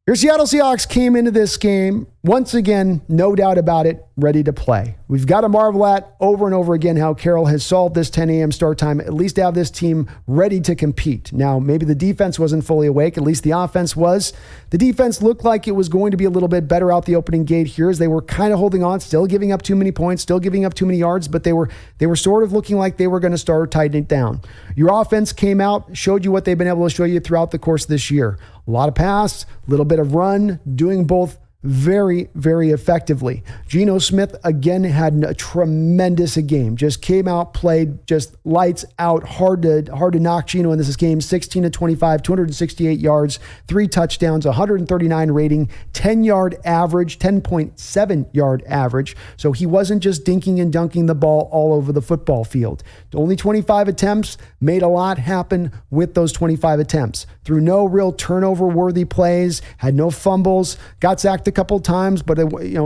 Your Seattle Seahawks came into this game, once again, no doubt about it, ready to play. We've got to marvel at over and over again how Carroll has solved this 10 a.m. start time, at least to have this team ready to compete. Now, maybe the defense wasn't fully awake, at least the offense was. The defense looked like it was going to be a little bit better out the opening gate here as they were kind of holding on, still giving up too many points, still giving up too many yards, but they were sort of looking like they were going to start tightening it down. Your offense came out, showed you what they've been able to show you throughout the course of this year. A lot of pass, a little bit of run, doing both very, very effectively. Geno Smith, again, had a tremendous game. Just came out, played just lights out. Hard to knock Geno in this game. 16 to 25, 268 yards, 3 touchdowns, 139 rating, 10-yard average, 10.7-yard average. So he wasn't just dinking and dunking the ball all over the football field. Only 25 attempts, made a lot happen with those 25 attempts. Through no real turnover-worthy plays, had no fumbles, got sacked a couple times, but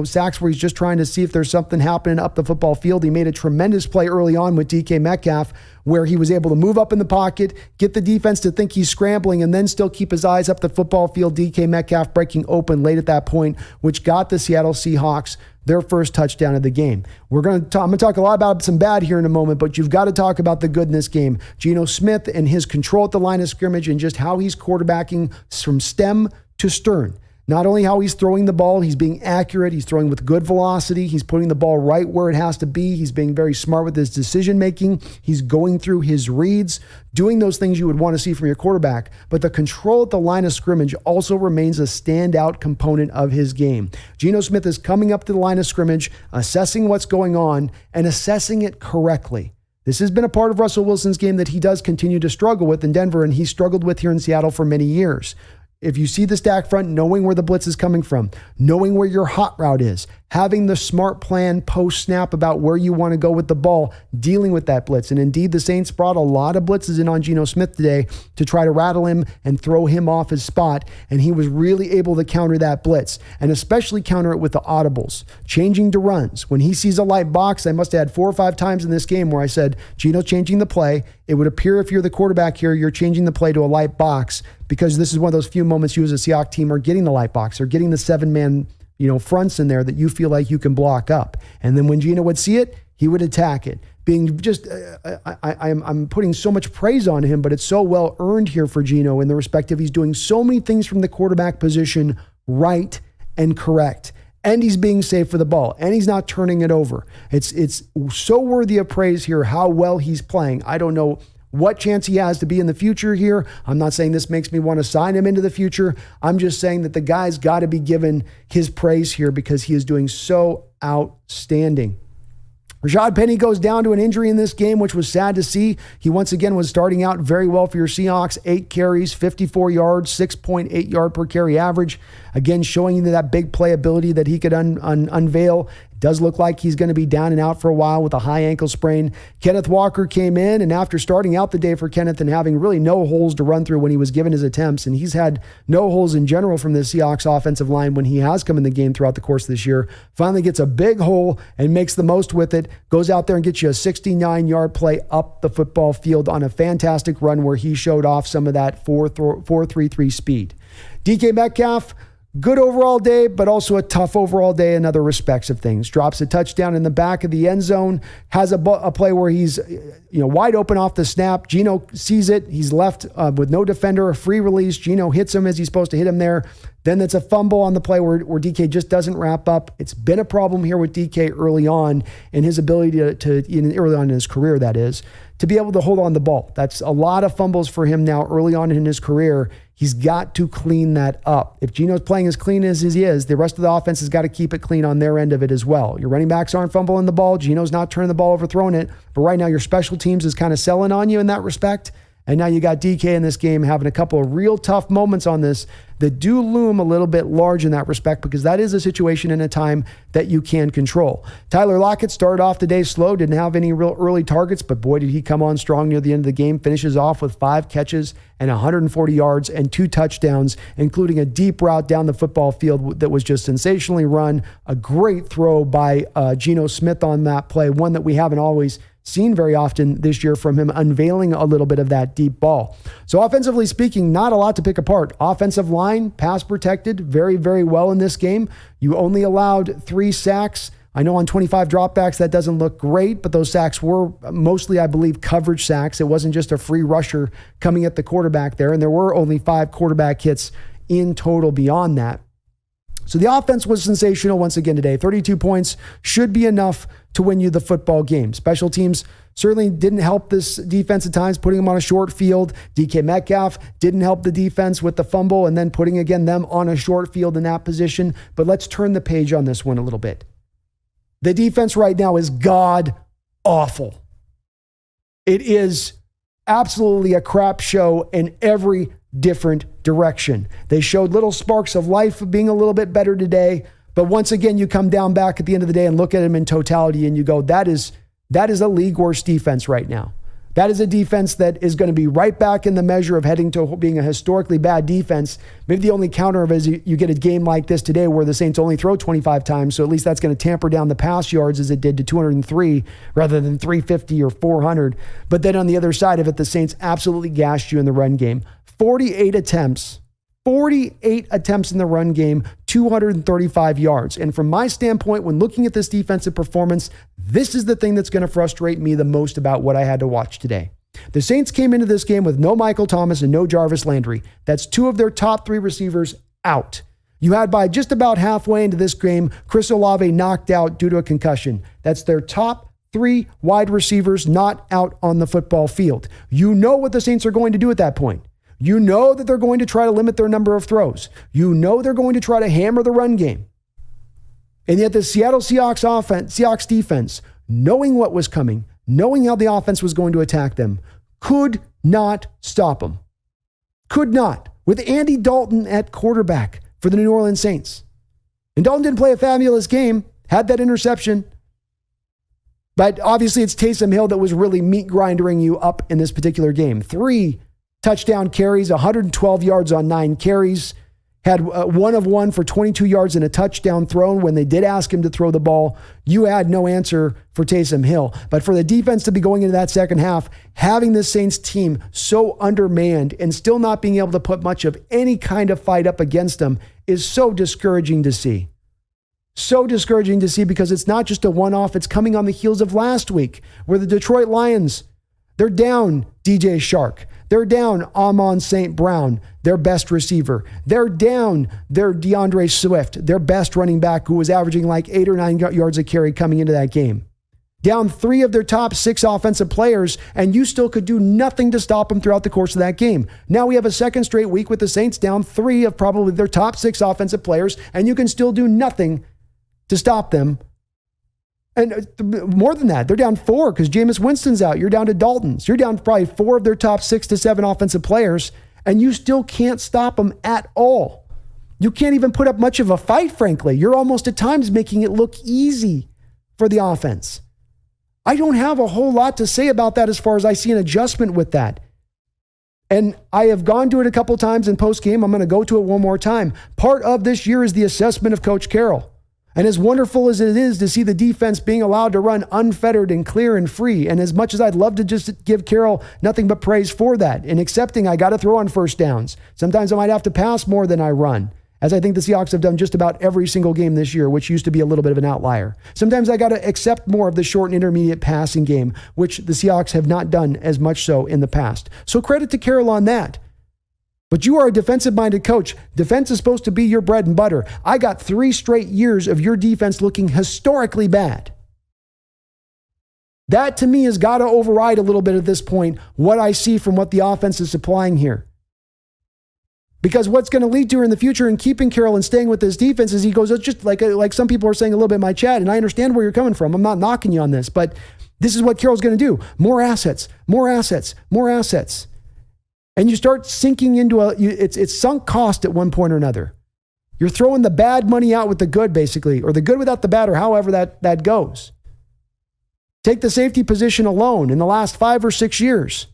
sacks where he's just trying to see if there's something happening up the football field. He made a tremendous play early on with DK Metcalf where he was able to move up in the pocket, get the defense to think he's scrambling, and then still keep his eyes up the football field. DK Metcalf breaking open late at that point, which got the Seattle Seahawks their first touchdown of the game. I'm going to talk a lot about some bad here in a moment, but you've got to talk about the good in this game. Geno Smith and his control at the line of scrimmage and just how he's quarterbacking from stem to stern. Not only how he's throwing the ball, he's being accurate, he's throwing with good velocity, he's putting the ball right where it has to be, he's being very smart with his decision-making, he's going through his reads, doing those things you would want to see from your quarterback. But the control at the line of scrimmage also remains a standout component of his game. Geno Smith is coming up to the line of scrimmage, assessing what's going on, and assessing it correctly. This has been a part of Russell Wilson's game that he does continue to struggle with in Denver, and he struggled with here in Seattle for many years. If you see the stack front, knowing where the blitz is coming from, knowing where your hot route is, having the smart plan post-snap about where you want to go with the ball, dealing with that blitz. And indeed, the Saints brought a lot of blitzes in on Geno Smith today to try to rattle him and throw him off his spot. And he was really able to counter that blitz, and especially counter it with the audibles, changing to runs. When he sees a light box, I must have had 4 or 5 times in this game where I said, Geno changing the play. It would appear if you're the quarterback here, you're changing the play to a light box, because this is one of those few moments you as a Seahawks team are getting the light box or getting the 7-man fronts in there that you feel like you can block up. And then when Geno would see it, he would attack it. Being just, I'm putting so much praise on him, but it's so well earned here for Geno in the respect of he's doing so many things from the quarterback position right and correct. And he's being safe for the ball, and he's not turning it over. It's so worthy of praise here how well he's playing. I don't know what chance he has to be in the future here. I'm not saying this makes me want to sign him into the future. I'm just saying that the guy's got to be given his praise here because he is doing so outstanding. Rashad Penny goes down to an injury in this game, which was sad to see. He once again was starting out very well for your Seahawks. 8 carries, 54 yards, 6.8 yard per carry average. Again, showing you that big playability that he could unveil. It does look like he's going to be down and out for a while with a high ankle sprain. Kenneth Walker came in, and after starting out the day for Kenneth and having really no holes to run through when he was given his attempts, and he's had no holes in general from the Seahawks offensive line when he has come in the game throughout the course of this year, finally gets a big hole and makes the most with it, goes out there and gets you a 69-yard play up the football field on a fantastic run where he showed off some of that 4.33 speed. DK Metcalf, good overall day, but also a tough overall day in other respects of things. Drops a touchdown in the back of the end zone, has a play where he's wide open off the snap. Geno sees it. He's left with no defender, a free release. Geno hits him as he's supposed to hit him there. Then it's a fumble on the play where DK just doesn't wrap up. It's been a problem here with DK early on in his ability early on in his career, that is, to be able to hold on the ball. That's a lot of fumbles for him now early on in his career. He's got to clean that up. If Geno's playing as clean as he is, the rest of the offense has got to keep it clean on their end of it as well. Your running backs aren't fumbling the ball. Geno's not turning the ball over, throwing it. But right now, your special teams is kind of selling on you in that respect. And now you got DK in this game having a couple of real tough moments on this that do loom a little bit large in that respect, because that is a situation in a time that you can control. Tyler Lockett started off the day slow, didn't have any real early targets, but boy, did he come on strong near the end of the game. Finishes off with 5 catches and 140 yards and 2 touchdowns, including a deep route down the football field that was just sensationally run. A great throw by Geno Smith on that play, one that we haven't always seen very often this year from him, unveiling a little bit of that deep ball. So offensively speaking, not a lot to pick apart. Offensive line, pass protected, very, very well in this game. You only allowed 3 sacks. I know on 25 dropbacks, that doesn't look great, but those sacks were mostly, I believe, coverage sacks. It wasn't just a free rusher coming at the quarterback there, and there were only 5 quarterback hits in total beyond that. So the offense was sensational once again today. 32 points should be enough to win you the football game. Special teams certainly didn't help this defense at times, putting them on a short field. DK Metcalf didn't help the defense with the fumble and then putting, again, them on a short field in that position. But let's turn the page on this one a little bit. The defense right now is god awful. It is absolutely a crap show in every different direction. They showed little sparks of life of being a little bit better today, but once again, you come down back at the end of the day and look at them in totality and you go, that is a league worst defense right now. That is a defense that is going to be right back in the measure of heading to being a historically bad defense. Maybe the only counter of it is you get a game like this today where the Saints only throw 25 times, so at least that's going to tamper down the pass yards as it did to 203 rather than 350 or 400. But then on the other side of it, the Saints absolutely gashed you in the run game. 48 attempts in the run game, 235 yards. And from my standpoint, when looking at this defensive performance, this is the thing that's going to frustrate me the most about what I had to watch today. The Saints came into this game with no Michael Thomas and no Jarvis Landry. That's 2 of their top 3 receivers out. You had by just about halfway into this game, Chris Olave knocked out due to a concussion. That's their top 3 wide receivers not out on the football field. You know what the Saints are going to do at that point. You know that they're going to try to limit their number of throws. You know they're going to try to hammer the run game. And yet the Seattle Seahawks defense, knowing what was coming, knowing how the offense was going to attack them, could not stop them. Could not. With Andy Dalton at quarterback for the New Orleans Saints. And Dalton didn't play a fabulous game, had that interception. But obviously it's Taysom Hill that was really meat grinding you up in this particular game. 3 touchdown carries, 112 yards on 9 carries, had 1 of 1 for 22 yards and a touchdown thrown. When they did ask him to throw the ball, you had no answer for Taysom Hill. But for the defense to be going into that second half, having the Saints team so undermanned and still not being able to put much of any kind of fight up against them is so discouraging to see. So discouraging to see because it's not just a one-off. It's coming on the heels of last week where the Detroit Lions, they're down DJ Shark. They're down Amon St. Brown, their best receiver. They're down their DeAndre Swift, their best running back, who was averaging like 8 or 9 yards a carry coming into that game. Down 3 of their top 6 offensive players, and you still could do nothing to stop them throughout the course of that game. Now we have a second straight week with the Saints down 3 of probably their top 6 offensive players, and you can still do nothing to stop them. And more than that, they're down 4 because Jameis Winston's out. You're down to Dalton's. You're down probably 4 of their top 6 to 7 offensive players, and you still can't stop them at all. You can't even put up much of a fight, frankly. You're almost at times making it look easy for the offense. I don't have a whole lot to say about that as far as I see an adjustment with that. And I have gone to it a couple times in post-game. I'm going to go to it one more time. Part of this year is the assessment of Coach Carroll. And as wonderful as it is to see the defense being allowed to run unfettered and clear and free, and as much as I'd love to just give Carroll nothing but praise for that, and accepting I got to throw on first downs. Sometimes I might have to pass more than I run, as I think the Seahawks have done just about every single game this year, which used to be a little bit of an outlier. Sometimes I got to accept more of the short and intermediate passing game, which the Seahawks have not done as much so in the past. So credit to Carroll on that. But you are a defensive-minded coach. Defense is supposed to be your bread and butter. I got 3 straight years of your defense looking historically bad. That, to me, has got to override a little bit at this point what I see from what the offense is supplying here. Because what's going to lead to in the future in keeping Carroll and staying with this defense is he goes, it's just like some people are saying a little bit in my chat, and I understand where you're coming from. I'm not knocking you on this, but this is what Carroll's going to do. More assets, more assets, more assets. And you start sinking into it's sunk cost at one point or another. You're throwing the bad money out with the good, basically, or the good without the bad, or however that goes. Take the safety position alone in the last 5 or 6 years.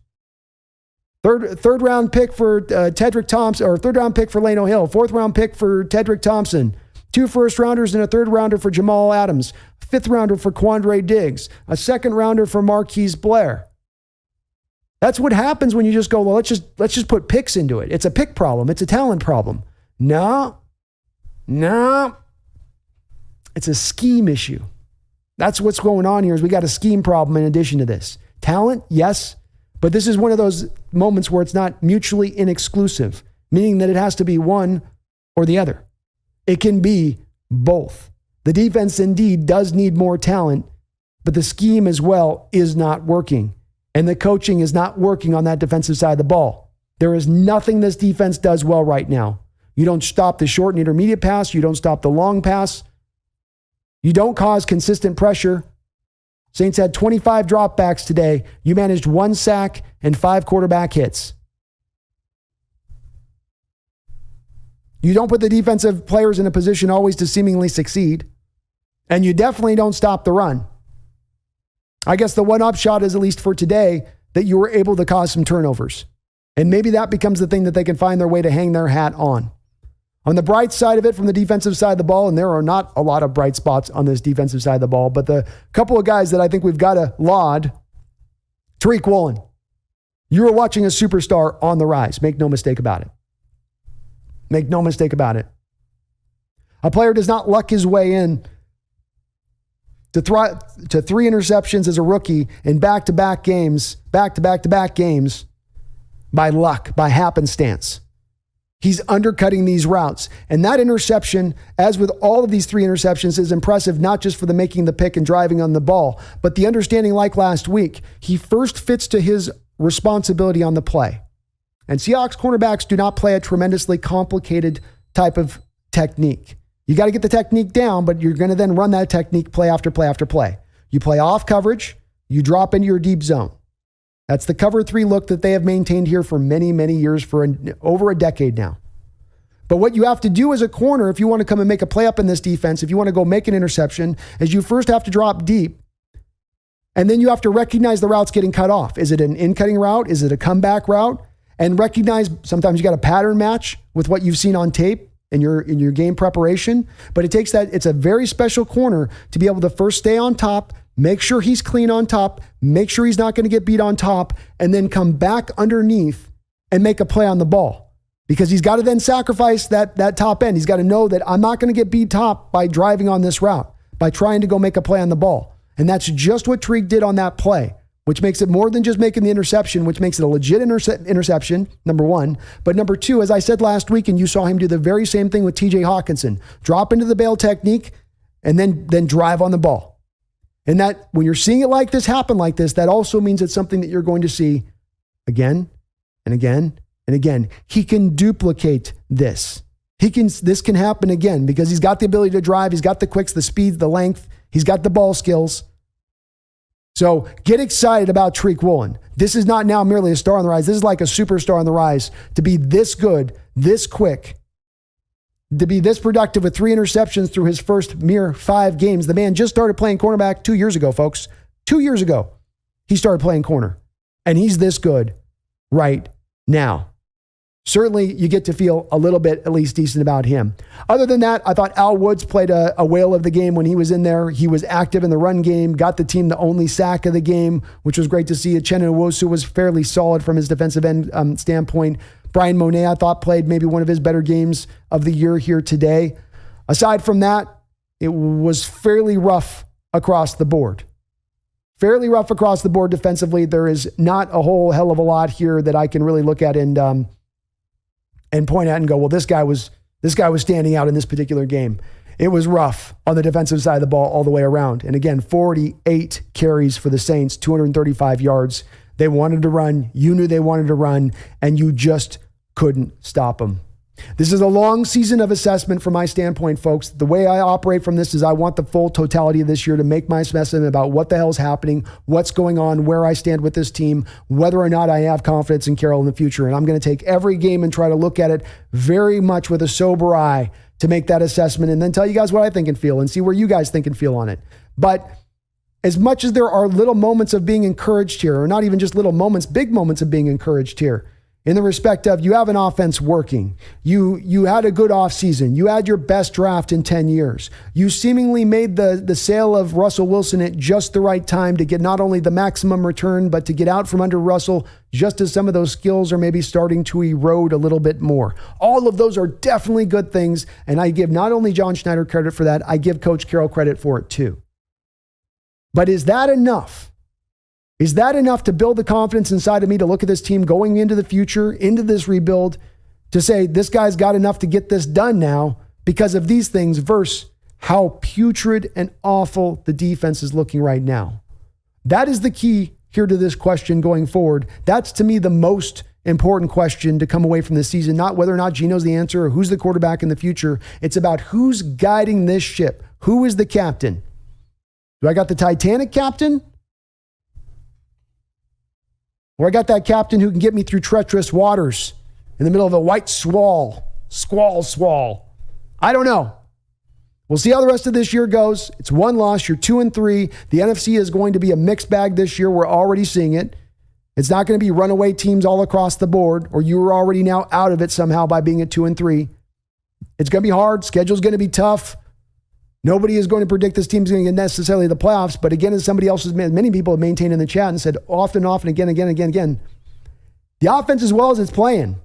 Third round pick for Tedrick Thompson, or third round pick for Lano Hill, 4th round pick for Tedrick Thompson, 2 first-rounders and a third-rounder for Jamal Adams, a 5th-rounder for Quandre Diggs, a 2nd-rounder for Marquise Blair. That's what happens when you just go, well, let's just put picks into it. It's a pick problem. It's a talent problem. No. It's a scheme issue. That's what's going on here is we got a scheme problem in addition to this. Talent, yes, but this is one of those moments where it's not mutually inexclusive, meaning that it has to be one or the other. It can be both. The defense indeed does need more talent, but the scheme as well is not working. And the coaching is not working on that defensive side of the ball. There is nothing this defense does well right now. You don't stop the short and intermediate pass. You don't stop the long pass. You don't cause consistent pressure. Saints had 25 dropbacks today. You managed 1 sack and 5 quarterback hits. You don't put the defensive players in a position always to seemingly succeed. And you definitely don't stop the run. I guess the one upshot is, at least for today, that you were able to cause some turnovers. And maybe that becomes the thing that they can find their way to hang their hat on. On the bright side of it, from the defensive side of the ball, and there are not a lot of bright spots on this defensive side of the ball, but the couple of guys that I think we've got to laud, Tariq Woolen. You are watching a superstar on the rise. Make no mistake about it. Make no mistake about it. A player does not luck his way in to 3 interceptions as a rookie in back-to-back games by luck, by happenstance. He's undercutting these routes. And that interception, as with all of these 3 interceptions, is impressive, not just for the making the pick and driving on the ball, but the understanding, like last week, he first fits to his responsibility on the play. And Seahawks cornerbacks do not play a tremendously complicated type of technique. You got to get the technique down, but you're going to then run that technique play after play after play. You play off coverage, you drop into your deep zone. That's the cover 3 look that they have maintained here for many, many years, for over a decade now. But what you have to do as a corner, if you want to come and make a play up in this defense, if you want to go make an interception, is you first have to drop deep, and then you have to recognize the routes getting cut off. Is it an in-cutting route? Is it a comeback route? And recognize sometimes you got a pattern match with what you've seen on tape in your game preparation. But it takes that, it's a very special corner to be able to first stay on top, make sure he's clean on top, make sure he's not going to get beat on top, and then come back underneath and make a play on the ball. Because he's got to then sacrifice that top end. He's got to know that I'm not going to get beat top by driving on this route, by trying to go make a play on the ball. And that's just what Tariq did on that play, which makes it more than just making the interception, which makes it a legit interception, number 1. But number 2, as I said last week, and you saw him do the very same thing with TJ Hawkinson, drop into the bail technique and then drive on the ball. And that, when you're seeing it like this, happen like this, that also means it's something that you're going to see again and again and again. He can duplicate this. This can happen again because he's got the ability to drive. He's got the quicks, the speed, the length. He's got the ball skills. So get excited about Tariq Woolen. This is not now merely a star on the rise. This is like a superstar on the rise. To be this good, this quick, to be this productive with 3 interceptions through his first mere 5 games. The man just started playing cornerback 2 years ago, folks. 2 years ago, he started playing corner. And he's this good right now. Certainly, you get to feel a little bit at least decent about him. Other than that, I thought Al Woods played a whale of the game when he was in there. He was active in the run game, got the team the only sack of the game, which was great to see. Uchenna Nwosu was fairly solid from his defensive end standpoint. Brian Monet, I thought, played maybe one of his better games of the year here today. Aside from that, it was fairly rough across the board. Fairly rough across the board defensively. There is not a whole hell of a lot here that I can really look at and point at and go, well, this guy was standing out in this particular game. It was rough on the defensive side of the ball all the way around. And again, 48 carries for the Saints, 235 yards. They wanted to run. You knew they wanted to run, and you just couldn't stop them. This is a long season of assessment from my standpoint, folks. The way I operate from this is I want the full totality of this year to make my assessment about what the hell's happening, what's going on, where I stand with this team, whether or not I have confidence in Carroll in the future. And I'm going to take every game and try to look at it very much with a sober eye to make that assessment and then tell you guys what I think and feel and see where you guys think and feel on it. But as much as there are little moments of being encouraged here, or not even just little moments, big moments of being encouraged here, in the respect of you have an offense working. You had a good offseason. You had your best draft in 10 years. You seemingly made the sale of Russell Wilson at just the right time to get not only the maximum return, but to get out from under Russell just as some of those skills are maybe starting to erode a little bit more. All of those are definitely good things, and I give not only John Schneider credit for that, I give Coach Carroll credit for it too. But is that enough? Is that enough to build the confidence inside of me to look at this team going into the future, into this rebuild, to say this guy's got enough to get this done now because of these things versus how putrid and awful the defense is looking right now? That is the key here to this question going forward. That's to me the most important question to come away from this season, not whether or not Geno's the answer or who's the quarterback in the future. It's about who's guiding this ship. Who is the captain? Do I got the Titanic captain? Or I got that captain who can get me through treacherous waters in the middle of a white squall. I don't know. We'll see how the rest of this year goes. It's one loss. You're 2-3. The NFC is going to be a mixed bag this year. We're already seeing it. It's not going to be runaway teams all across the board, or you were already now out of it somehow by being at 2-3. It's going to be hard. Schedule's going to be tough. Nobody is going to predict this team's going to get necessarily the playoffs. But again, as somebody else many people have maintained in the chat and said often again, the offense as well as it's playing.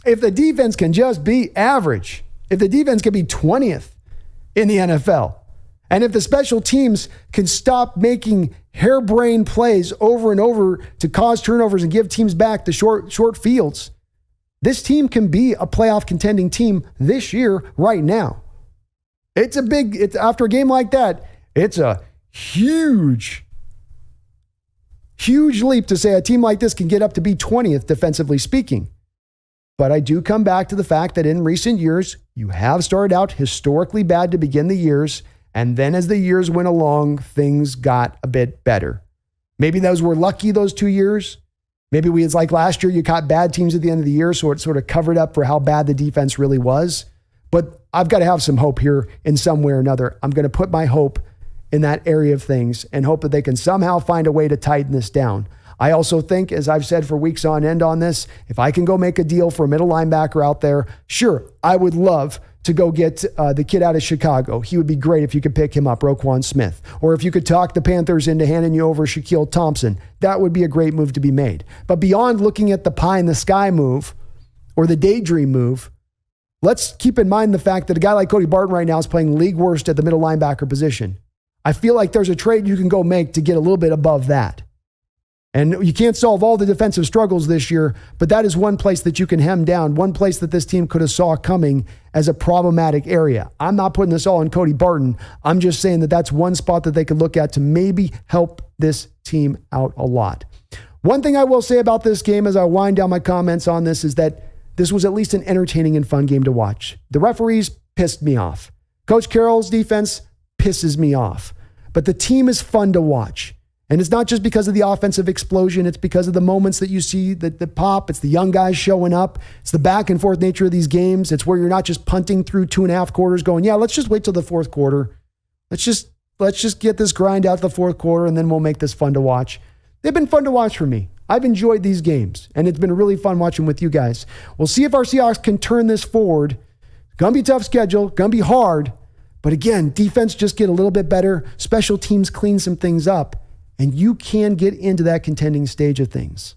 If the defense can just be average, if the defense can be 20th in the NFL, and if the special teams can stop making harebrained plays over and over to cause turnovers and give teams back the short fields, this team can be a playoff contending team this year right now. After a game like that, it's a huge leap to say a team like this can get up to be 20th defensively speaking. But I do come back to the fact that in recent years, you have started out historically bad to begin the years, and then as the years went along, things got a bit better. Maybe those were lucky those 2 years. Maybe it's like last year, you caught bad teams at the end of the year, so it sort of covered up for how bad the defense really was. But I've got to have some hope here in some way or another. I'm going to put my hope in that area of things and hope that they can somehow find a way to tighten this down. I also think, as I've said for weeks on end on this, if I can go make a deal for a middle linebacker out there, sure, I would love to go get the kid out of Chicago. He would be great if you could pick him up, Roquan Smith. Or if you could talk the Panthers into handing you over Shaquille Thompson. That would be a great move to be made. But beyond looking at the pie in the sky move or the daydream move, let's keep in mind the fact that a guy like Cody Barton right now is playing league worst at the middle linebacker position. I feel like there's a trade you can go make to get a little bit above that. And you can't solve all the defensive struggles this year, but that is one place that you can hem down, one place that this team could have saw coming as a problematic area. I'm not putting this all on Cody Barton. I'm just saying that that's one spot that they could look at to maybe help this team out a lot. One thing I will say about this game as I wind down my comments on this is that this was at least an entertaining and fun game to watch. The referees pissed me off. Coach Carroll's defense pisses me off. But the team is fun to watch. And it's not just because of the offensive explosion. It's because of the moments that you see, the pop. It's the young guys showing up. It's the back and forth nature of these games. It's where you're not just punting through 2.5 quarters going, yeah, let's just wait till the fourth quarter. Let's just get this grind out the fourth quarter and then we'll make this fun to watch. They've been fun to watch for me. I've enjoyed these games, and it's been really fun watching with you guys. We'll see if our Seahawks can turn this forward. Gonna be a tough schedule, gonna be hard. But again, defense just get a little bit better. Special teams clean some things up. And you can get into that contending stage of things.